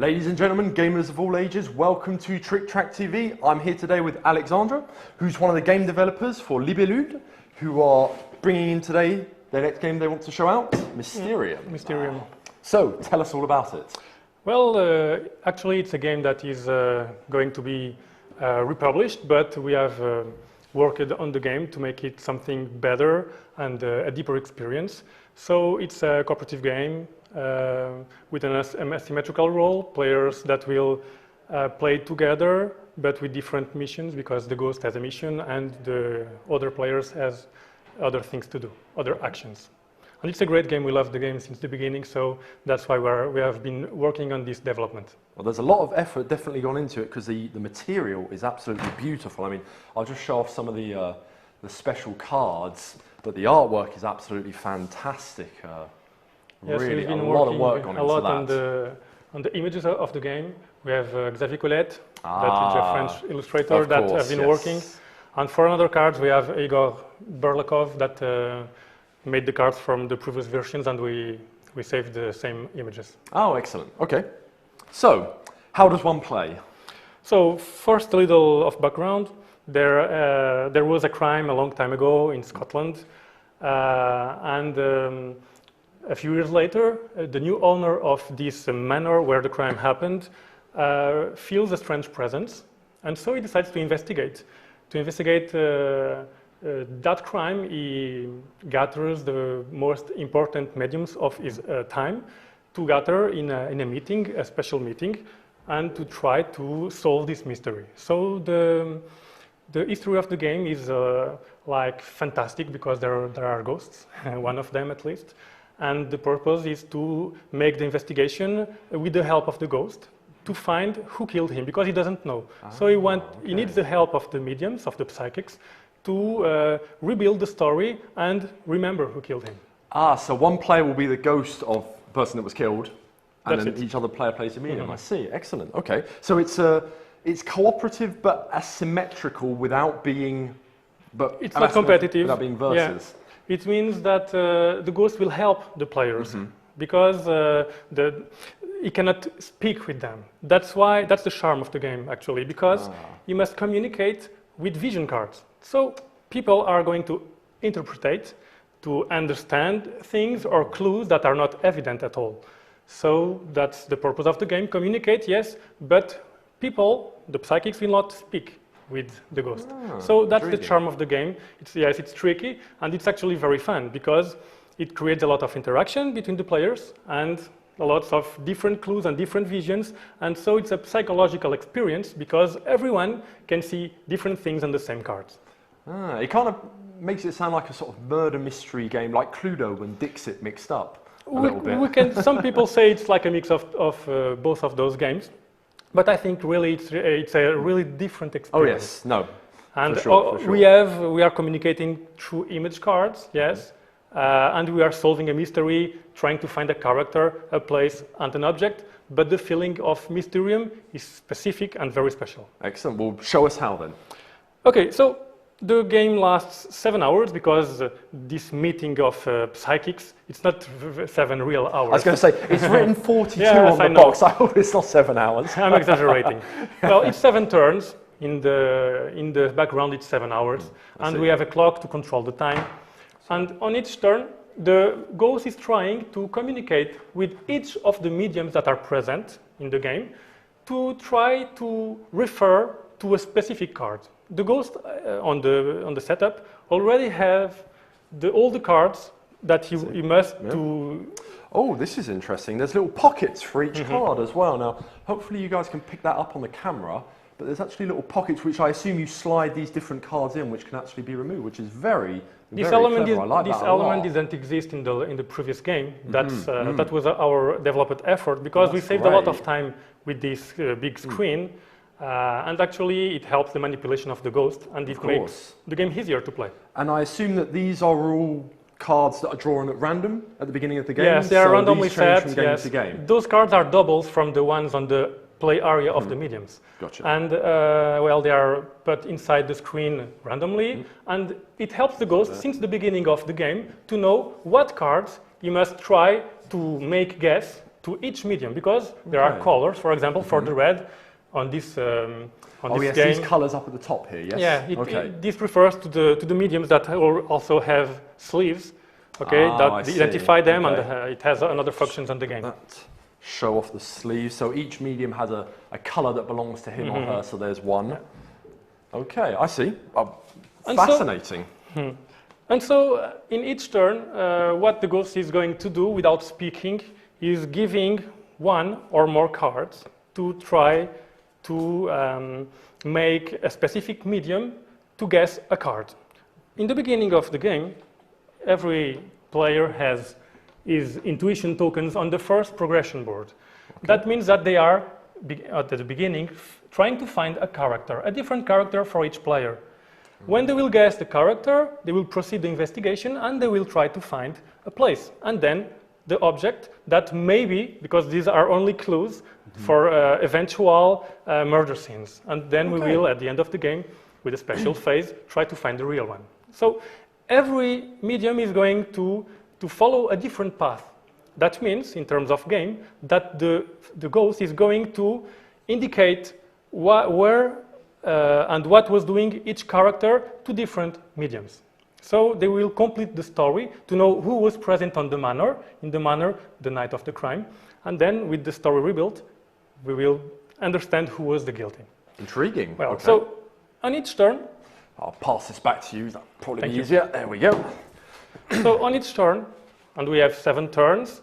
Ladies and gentlemen, gamers of all ages, welcome to Tric Trac TV. I'm here today with Alexandre, who's one of the game developers for Libellude, who are bringing in today their next game they want to show out, Mysterium. Mysterium. So, tell us all about it. Well, actually it's a game that is going to be republished, but we have worked on the game to make it something better and a deeper experience. So it's a cooperative game with an asymmetrical role, players that will play together but with different missions, because the ghost has a mission and the other players has other things to do, other actions. And it's a great game. We love the game since the beginning, so that's why we have been working on this development. Well, there's a lot of effort definitely gone into it because the material is absolutely beautiful. I mean, I'll just show off some of the special cards, but the artwork is absolutely fantastic. Yes, really, we've been a lot of work gone a lot into that. on the images of the game. We have Xavier Colette, that is a French illustrator that have been working. And for another cards, we have Igor Berlakov that made the cards from the previous versions, and we saved the same images. Oh, excellent. Okay. So, how does one play? So, first a little of background. There was a crime a long time ago in Scotland, and a few years later, the new owner of this manor where the crime happened feels a strange presence, and so he decides to investigate. To investigate that crime, he gathers the most important mediums of his time to gather in a meeting, a special meeting, and to try to solve this mystery. So the history of the game is like fantastic because there are ghosts, one of them at least. And the purpose is to make the investigation with the help of the ghost to find who killed him, because he doesn't know. So he needs the help of the mediums, of the psychics, to rebuild the story and remember who killed him. So one player will be the ghost of the person that was killed, and That's then it. each other player plays a medium. I see. Excellent. Okay. So it's cooperative but asymmetrical without being. But it's not competitive. Without being versus. Yeah. It means that the ghost will help the players because he cannot speak with them. That's the charm of the game, actually, because you must communicate with vision cards. So people are going to interpret, to understand things or clues that are not evident at all. So that's the purpose of the game. Communicate, yes, but people, the psychics, will not speak with the ghost. So that's the charm of the game. It's tricky, and it's actually very fun because it creates a lot of interaction between the players and a lot of different clues and different visions, and so it's a psychological experience because everyone can see different things on the same cards. It kind of makes it sound like a sort of murder mystery game, like Cluedo and Dixit mixed up a little bit. Some people say it's like a mix of both of those games. But I think really it's a really different experience. Oh yes, no, and for sure. we are communicating through image cards, yes, and we are solving a mystery, trying to find a character, a place, and an object. But the feeling of Mysterium is specific and very special. Excellent. Well, show us how then. Okay, so the game lasts 7 hours because this meeting of psychics, it's not 7 real hours. I was going to say, it's written 42 yes, on the box. I hope it's not 7 hours. I'm exaggerating. Well, it's 7 turns. In the background, it's 7 hours. And we have a clock to control the time. And on each turn, the ghost is trying to communicate with each of the mediums that are present in the game to try to refer to a specific card. The ghost on the setup already have all the cards that he must do. Oh, this is interesting. There's little pockets for each card as well. Now, hopefully you guys can pick that up on the camera, but there's actually little pockets which I assume you slide these different cards in, which can actually be removed, which is very clever. I like that a lot. Element didn't exist in the previous game. That was our developed effort because we saved a lot of time with this big screen. And actually, it helps the manipulation of the ghost, and it makes the game easier to play. And I assume that these are all cards that are drawn at random at the beginning of the game? Yes, they are randomly set. From game to game. Those cards are doubles from the ones on the play area of the mediums. Gotcha. And, well, they are put inside the screen randomly, and it helps the ghost, since the beginning of the game, to know what cards you must try to make guess to each medium, because there are colors, for example, for the red on this game. These colors up at the top here, yes? Yeah, this refers to the mediums that also have sleeves, that identify them, and it has another functions on the game. Show off the sleeves, so each medium has a color that belongs to him or her, so there's one. Yeah. Okay, I see. Fascinating. And so in each turn, what the ghost is going to do without speaking is giving one or more cards to try to make a specific medium to guess a card. In the beginning of the game, every player has his intuition tokens on the first progression board. Okay. That means that they are, at the beginning, trying to find a character, a different character for each player. When they will guess the character, they will proceed the investigation and they will try to find a place. And then the object that maybe, because these are only clues for eventual murder scenes. And then we will, at the end of the game, with a special phase, try to find the real one. So every medium is going to follow a different path. That means, in terms of game, that the ghost is going to indicate where and what was doing each character to different mediums. So they will complete the story to know who was present on the manor, in the manor, the night of the crime. And then, with the story rebuilt, we will understand who was the guilty. Intriguing. Well, so on each turn... I'll pass this back to you. That'll probably be easier. There we go. So on each turn, and we have 7 turns,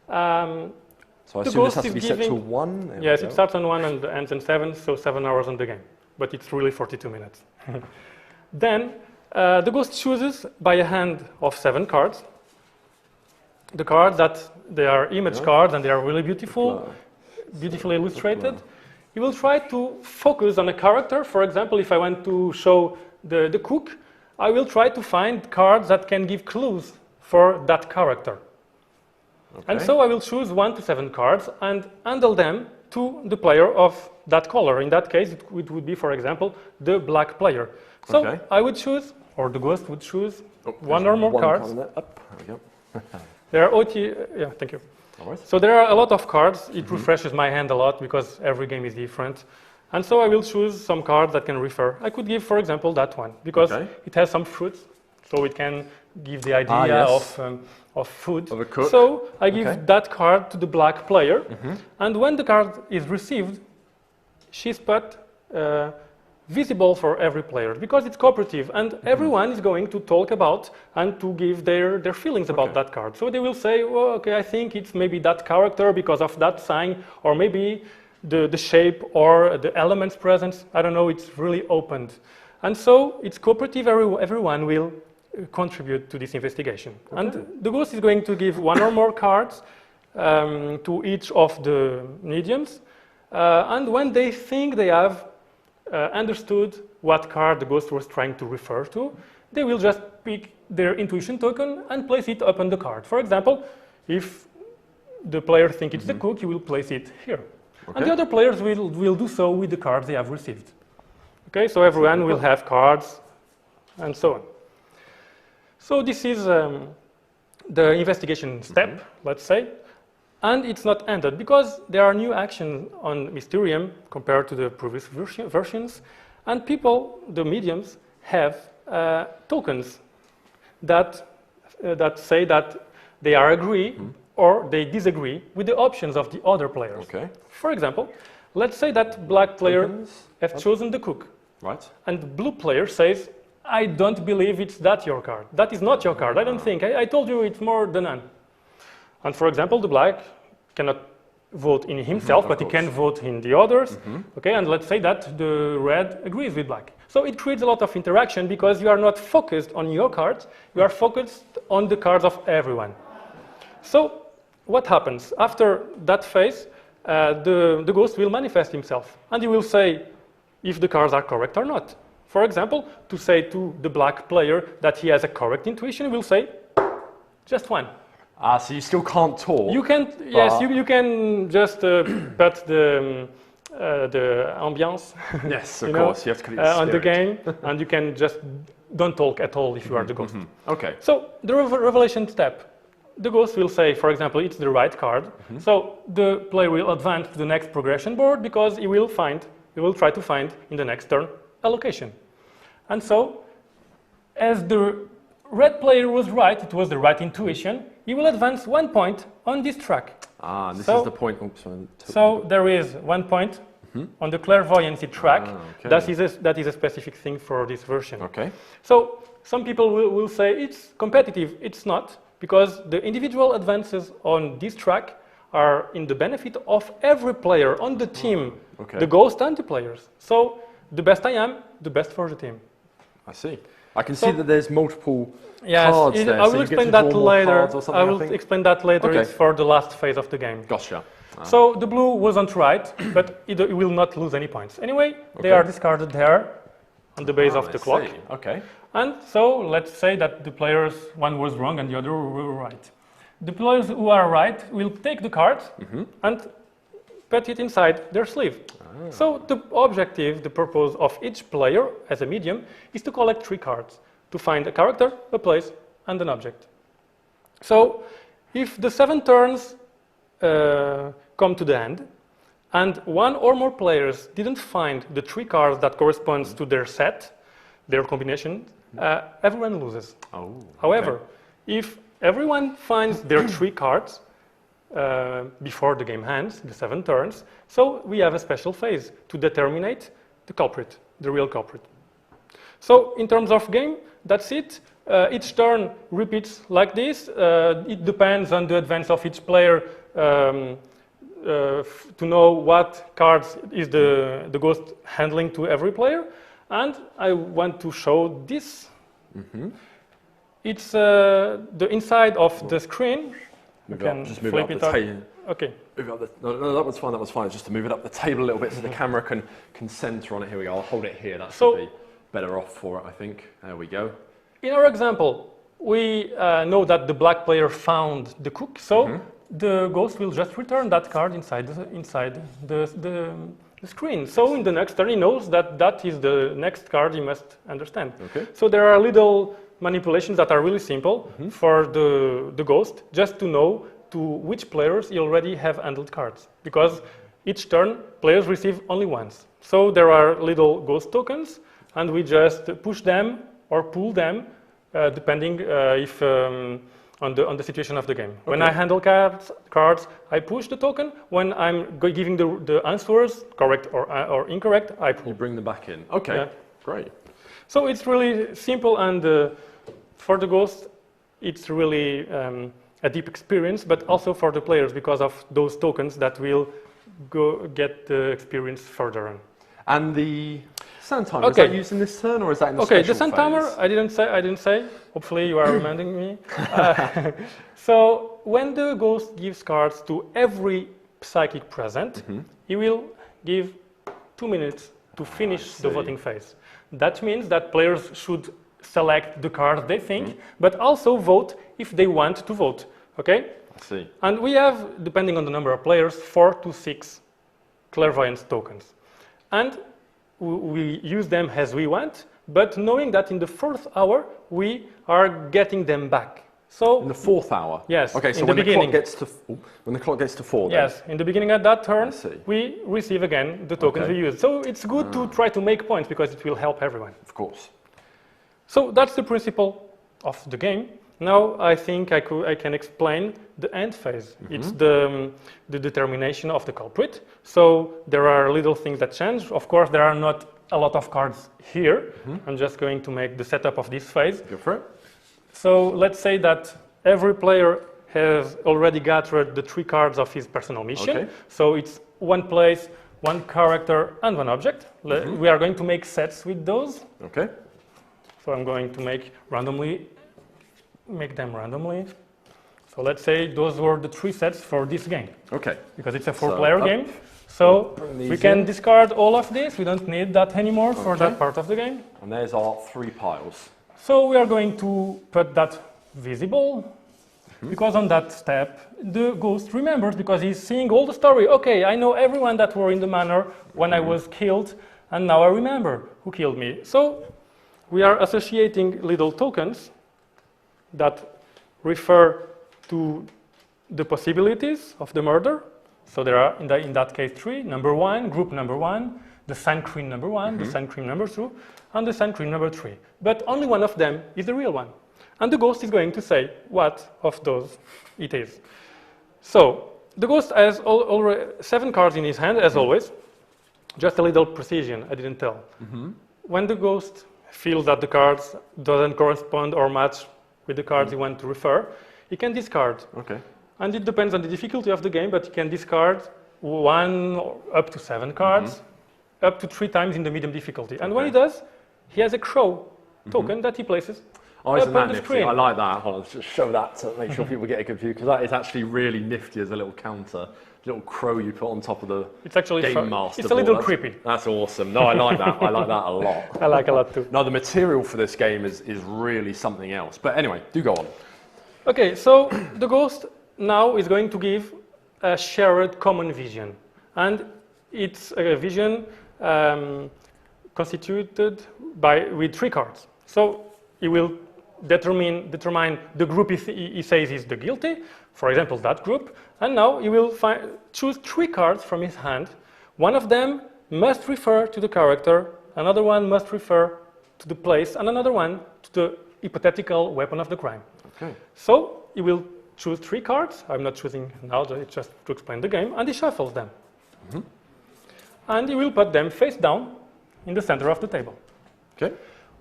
so I assume this has to be set to 1? Yes, it starts on 1 and ends on 7, so 7 hours on the game. But it's really 42 minutes. Then the ghost chooses by a hand of 7 cards. The cards that they are image cards and they are really beautiful, beautifully illustrated. You will try to focus on a character. For example, if I want to show the cook, I will try to find cards that can give clues for that character. Okay. And so I will choose 1 to 7 cards and handle them to the player of that color. In that case, it would be, for example, the black player. So I would choose, or the ghost would choose, 1 or more cards. There we go. There are thank you. So there are a lot of cards. It refreshes my hand a lot because every game is different. And so I will choose some cards that can refer. I could give, for example, that one because it has some fruits, so it can give the idea of food. Of a cook. So I give that card to the black player, and when the card is received, she's put visible for every player because it's cooperative, and everyone is going to talk about and to give their feelings about that card. So they will say, well, okay, I think it's maybe that character because of that sign, or maybe the shape or the elements present. I don't know, it's really opened. And so it's cooperative, everyone will contribute to this investigation. And the ghost is going to give 1 or more cards to each of the mediums. And when they think they have understood what card the ghost was trying to refer to, they will just pick their intuition token and place it up on the card. For example, if the player thinks it's the cook, he will place it here. And the other players will do so with the cards they have received. Okay, so everyone will have cards and so on. So this is the investigation step, let's say. And it's not ended because there are new actions on Mysterium compared to the previous versions. And people, the mediums, have tokens that say that they are agree or they disagree with the options of the other players. Okay. For example, let's say that black player has chosen the cook. Right. And blue player says, I don't believe it's your card. That is not your card. I don't think. I told you it's more than none. And for example, the black cannot vote in himself, but he can vote in the others. Okay, and let's say that the red agrees with black. So it creates a lot of interaction because you are not focused on your cards, you are focused on the cards of everyone. So what happens? After that phase, the ghost will manifest himself, and he will say if the cards are correct or not. For example, to say to the black player that he has a correct intuition, he will say just 1. So you still can't talk. You can, yes, you can just put the ambiance. Yes, of course. You have to create on the game, and you can just don't talk at all if you are the ghost. Okay. So the revelation step. the ghost will say, for example, it's the right card. So the player will advance to the next progression board because he will try to find in the next turn a location. And so, as the red player was right, it was the right intuition, he will advance 1 point on this track. Ah, and this is the point. Oops, so there is 1 point on the clairvoyancy track. Okay. That is a specific thing for this version. Okay. So some people will say it's competitive. It's not, because the individual advances on this track are in the benefit of every player on the team, the ghost and the players. So the best I am, the best for the team. I see. I can see that there's multiple cards there. I will explain that later. I will explain that later. Okay. It's for the last phase of the game. Gotcha. So the blue wasn't right, but it will not lose any points. Anyway, they are discarded there on the base of the clock. Okay. And so let's say that the players, one was wrong and the other were right. The players who are right will take the card and put it inside their sleeve. So the objective, the purpose of each player as a medium is to collect 3 cards, to find a character, a place, and an object. So if the 7 turns come to the end, and 1 or more players didn't find the 3 cards that corresponds to their set, their combination, everyone loses. However, if everyone finds their 3 cards before the game ends, the 7 turns, so we have a special phase to determine the culprit, the real culprit. So in terms of game, that's it. Each turn repeats like this. It depends on the advance of each player to know what cards is the ghost handling to every player. And I want to show this. It's the inside of the screen. You can just move flip it up the table. Okay. No, that was fine. That was fine. Just to move it up the table a little bit so the camera can center on it. Here we go. I'll hold it here. That should be better off for it, I think. There we go. In our example, we know that the black player found the cook, so the ghost will just return that card inside the screen. So in the next turn, he knows that that is the next card he must understand. Okay. So there are little manipulations that are really simple for the ghost, just to know to which players he already have handled cards. Because each turn, players receive only once. So there are little ghost tokens, and we just push them or pull them, depending if on the situation of the game. When I handle cards, I push the token. When I'm giving the answers, correct or incorrect, I pull. You bring them back in. Okay, great. So it's really simple, and for the ghost, it's really a deep experience, but also for the players because of those tokens that will get the experience further on. And the sun timer, is that used in this turn or is that in the special phase? The sun timer, I didn't say. Hopefully you are reminding me. So when the ghost gives cards to every psychic present, he will give 2 minutes to finish the voting phase. That means that players should select the cards they think, but also vote if they want to vote. Okay? I see. And we have, depending on the number of players, 4 to 6 clairvoyance tokens. And we use them as we want, but knowing that in the 4th hour, we are getting them back. So in the 4th hour? Yes. Okay, so when the clock gets to 4, then? Yes, in the beginning of that turn, we receive again the tokens we use. So it's good to try to make points because it will help everyone. Of course. So that's the principle of the game. Now I think I can explain the end phase. It's the determination of the culprit. So there are little things that change. Of course, there are not a lot of cards here. I'm just going to make the setup of this phase. Go for it. So let's say that every player has already gathered the 3 cards of his personal mission. Okay. So it's 1 place, 1 character, and 1 object. We are going to make sets with those. Okay. So I'm going to make them randomly. So let's say those were the 3 sets for this game. Okay. Because it's a 4-player game. So we can discard all of this. We don't need that anymore for that part of the game. And there's our 3 piles. So we are going to put that visible, because on that step, the ghost remembers, because he's seeing all the story. Okay, I know everyone that were in the manor when I was killed, and now I remember who killed me. So we are associating little tokens that refer to the possibilities of the murder. So there are, in that case, 3. Number 1, group number 1, the sign cream number 1, the sign cream number 2, and the sign cream number 3. But only one of them is the real one. And the ghost is going to say what of those it is. So the ghost has already 7 cards in his hand, as always. Just a little precision, I didn't tell. When the ghost feels that the cards doesn't correspond or match with the cards he wants to refer, he can discard. Okay. And it depends on the difficulty of the game, but he can discard 1 or up to 7 cards, up to 3 times in the medium difficulty. And when he does, he has a crow token that he places Oh, isn't up that on the nifty? screen. I like that. Hold on, let's just show that to make sure people get a good view, because that is actually really nifty as a little counter. Little crow you put on top of the It's actually Game Master It's a little board. creepy. That's awesome. No, I like that. I like that a lot. I like a lot too. No, the material for this game is really something else. But anyway, do go on. Okay, so the ghost now is going to give a shared common vision. And it's a vision constituted with 3 cards. So he will determine the group he says is the guilty, for example, that group. And now he will choose 3 cards from his hand. One of them must refer to the character, another one must refer to the place, and another one to the hypothetical weapon of the crime. Okay. So he will choose 3 cards. I'm not choosing now, just to explain the game, and he shuffles them. And he will put them face down in the center of the table. Okay.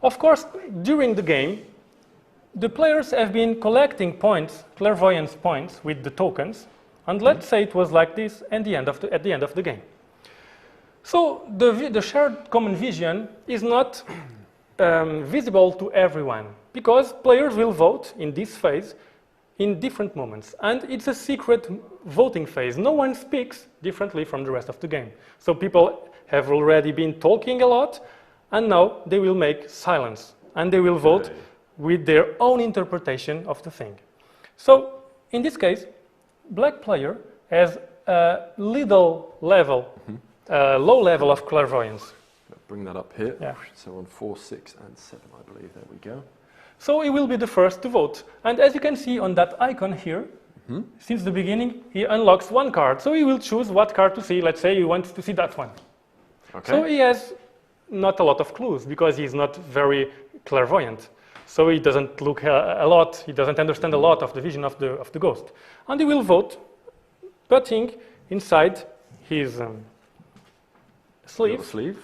Of course, during the game, the players have been collecting points, clairvoyance points, with the tokens, and let's say it was like this at the end of the game. So the shared common vision is not visible to everyone, because players will vote in this phase in different moments, and it's a secret voting phase. No one speaks differently from the rest of the game. So people have already been talking a lot, and now they will make silence, and they will vote with their own interpretation of the thing. So in this case, black player has a low level of clairvoyance. Bring that up here. Yeah. So on 4, 6, and 7, I believe. There we go. So he will be the first to vote. And as you can see on that icon here, since the beginning, he unlocks 1 card. So he will choose what card to see. Let's say he wants to see that one. Okay. So he has not a lot of clues, because he's not very clairvoyant. So he doesn't look a lot, he doesn't understand a lot of the vision of the ghost. And he will vote, putting inside his sleeve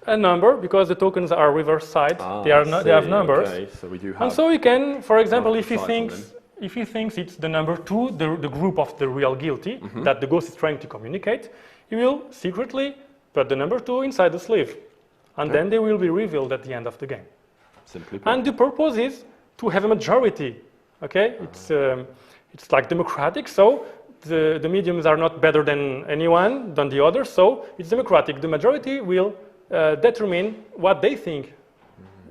a number, because the tokens are reverse side. They have numbers. Okay, so we do have. And so he can, for example, if he thinks it's the number 2, the group of the real guilty that the ghost is trying to communicate, he will secretly put the number 2 inside the sleeve, and then they will be revealed at the end of the game. Simply put. And the purpose is to have a majority. Okay, it's like democratic. So the mediums are not better than the others. So it's democratic. The majority will determine what they think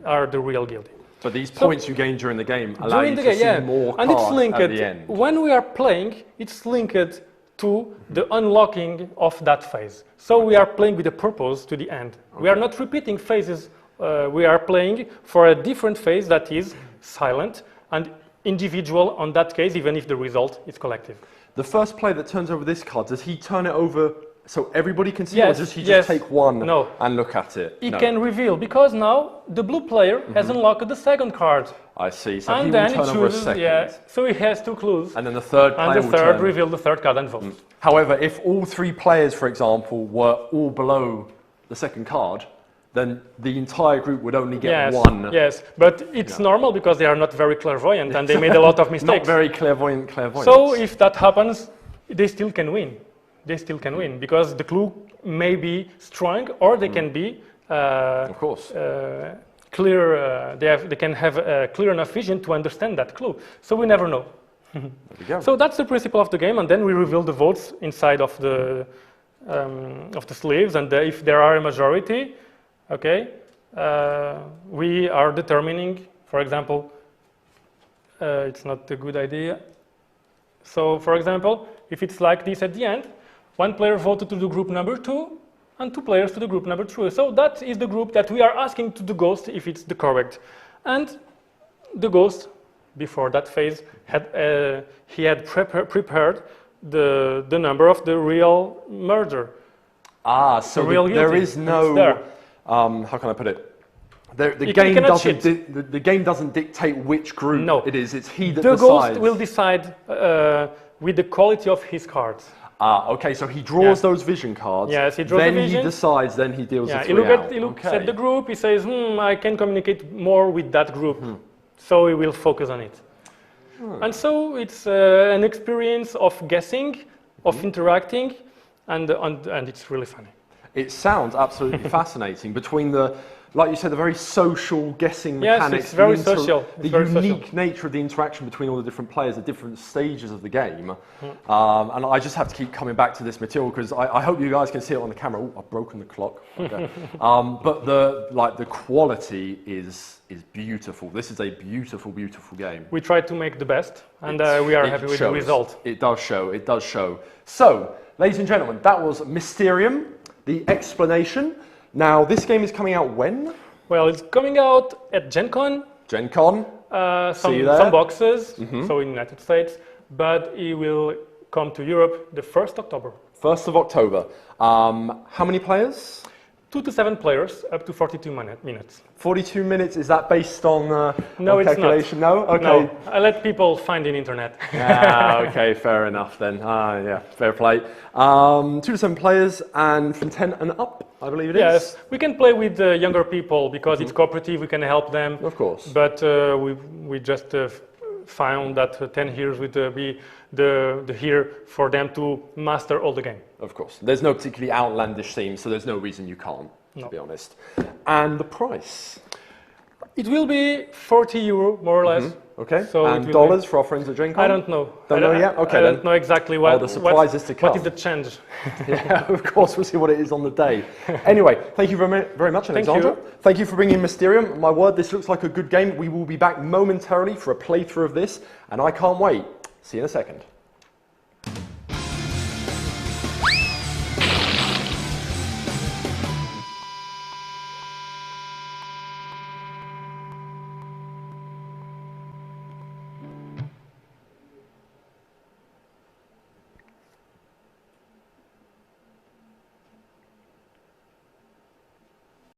are the real guilty. But these points you gain during the game allow you to see more and it's cards linked, at the end. when we are playing, it's linked to the unlocking of that phase. So we are playing with a purpose to the end. We are not repeating phases. We are playing for a different phase that is silent and individual on that case, even if the result is collective. The first player that turns over this card, does he turn it over so everybody can see, or does he just take one and look at it? He can reveal, because now the blue player has unlocked the second card. I see, so and he then will turn over a second. So he has 2 clues. And then the third player will reveal the third card and vote. However, if all 3 players, for example, were all below the second card, then the entire group would only get 1. Yes, but it's normal, because they are not very clairvoyant and they made a lot of mistakes. Not very clairvoyant. So if that happens, they still can win. They still can win, because the clue may be strong, or they can be of course. Clear. They can have a clear enough vision to understand that clue. So we never know. There we go. So that's the principle of the game, and then we reveal the votes inside of the sleeves, and if there are a majority, okay, we are determining, for example, it's not a good idea. So, for example, if it's like this at the end, 1 player voted to the group number 2, and 2 players to the group number 3. So that is the group that we are asking to the ghost if it's the correct. And the ghost before that phase, he had prepared the number of the real murder. Ah, so there is no, how can I put it? The game doesn't dictate which group it is. It's he that decides. The ghost will decide with the quality of his cards. Ah, okay. So he draws those vision cards. Yes, he draws then the vision. He decides. Then he deals the he three out. He looks at the group. He says, "I can communicate more with that group," so he will focus on it. And so it's an experience of guessing, of interacting, and it's really funny. It sounds absolutely fascinating. Between the, like you said, the very social guessing mechanics, it's very social. The unique nature of the interaction between all the different players at different stages of the game. And I just have to keep coming back to this material because I hope you guys can see it on the camera. Oh, I've broken the clock. Okay. But the quality is beautiful. This is a beautiful, beautiful game. We try to make the best, and we are happy with the result. It does show. It does show. So, ladies and gentlemen, that was Mysterium, the explanation. Now, this game is coming out when? Well, it's coming out at Gen Con. Gen Con. Some boxes, so in the United States, but it will come to Europe the 1st October. 1st of October. How many players? 2 to 7 players, up to 42 minutes. 42 minutes, is that based on no, it's calculation? Not. No? Okay. No, I let people find the internet. Okay, fair enough then. Yeah, fair play. 2 to 7 players and from 10 and up, I believe it is. Yes, we can play with younger people because it's cooperative, we can help them. Of course. But we just found that 10 years would be the year for them to master all the game. Of course. There's no particularly outlandish theme, so there's no reason you can't, to be honest. And the price? It will be €40, more or less. Okay, so and dollars for our friends at Gen Con? I don't know. Don't know yet? Okay, I don't know exactly what, the surprise is to come. What is the change. Yeah, of course, we'll see what it is on the day. Anyway, thank you very much, Alexandre. Thank you for bringing Mysterium. My word, this looks like a good game. We will be back momentarily for a playthrough of this, and I can't wait. See you in a second.